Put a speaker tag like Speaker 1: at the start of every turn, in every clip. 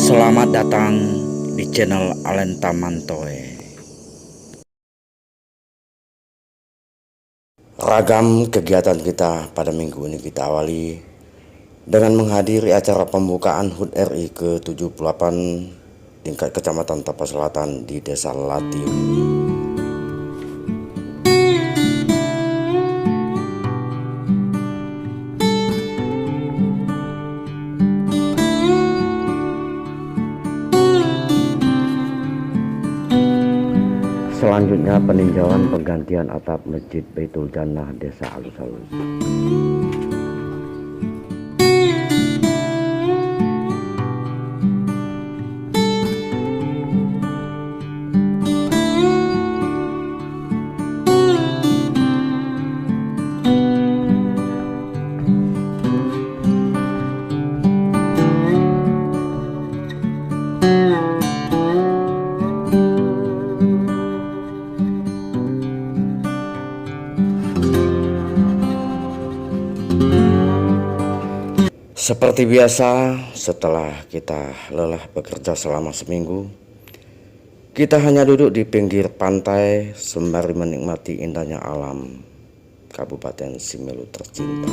Speaker 1: Selamat datang di channel Alenta Mantoe. Ragam kegiatan kita pada minggu ini kita awali dengan menghadiri acara pembukaan HUT RI ke-78 tingkat Kecamatan Tapas Selatan di Desa Latium. Selanjutnya peninjauan penggantian atap Masjid Baitul Jannah Desa Alus-Alus. Seperti biasa, setelah kita lelah bekerja selama seminggu, kita hanya duduk di pinggir pantai sembari menikmati indahnya alam Kabupaten Simelu tercinta.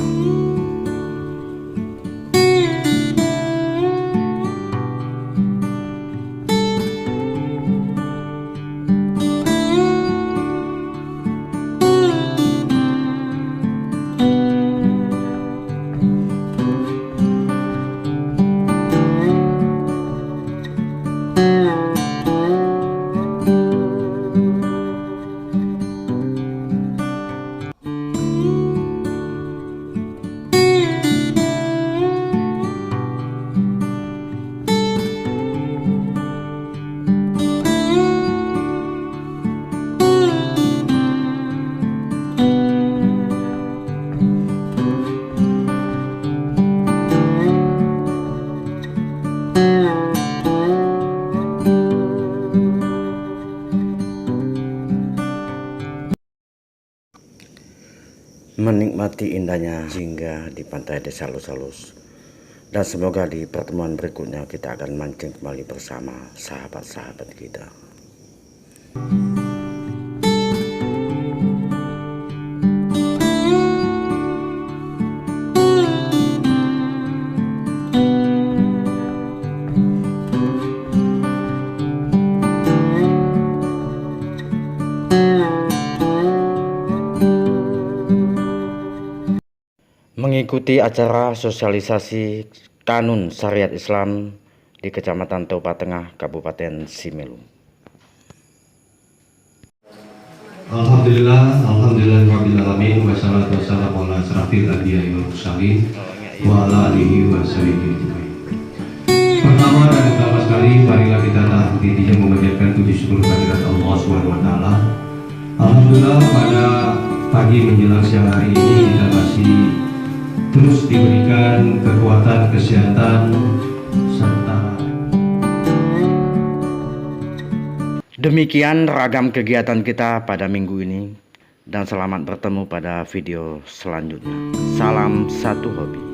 Speaker 1: Menikmati indahnya singgah di pantai Desa Alus-Alus, dan semoga di pertemuan berikutnya kita akan mancing kembali bersama sahabat-sahabat kita. Mengikuti acara sosialisasi Kanun Syariat Islam di Kecamatan Toba Tengah, Kabupaten Simelu.
Speaker 2: Alhamdulillahirabbil alamin wassalatu wassalamu ala asrofil anbiya'i wal mursalin wa ala alihi washabihi ajmain. Pertama dan utama sekali, marilah kita taat intinya memanjatkan puji syukur kehadirat Allah Subhanahu wa taala. Alhamdulillah, pada pagi menjelang siang hari ini kita masih terus diberikan kekuatan, kesehatan, serta
Speaker 1: demikian ragam kegiatan kita pada minggu ini, dan selamat bertemu pada video selanjutnya. Salam satu hobi.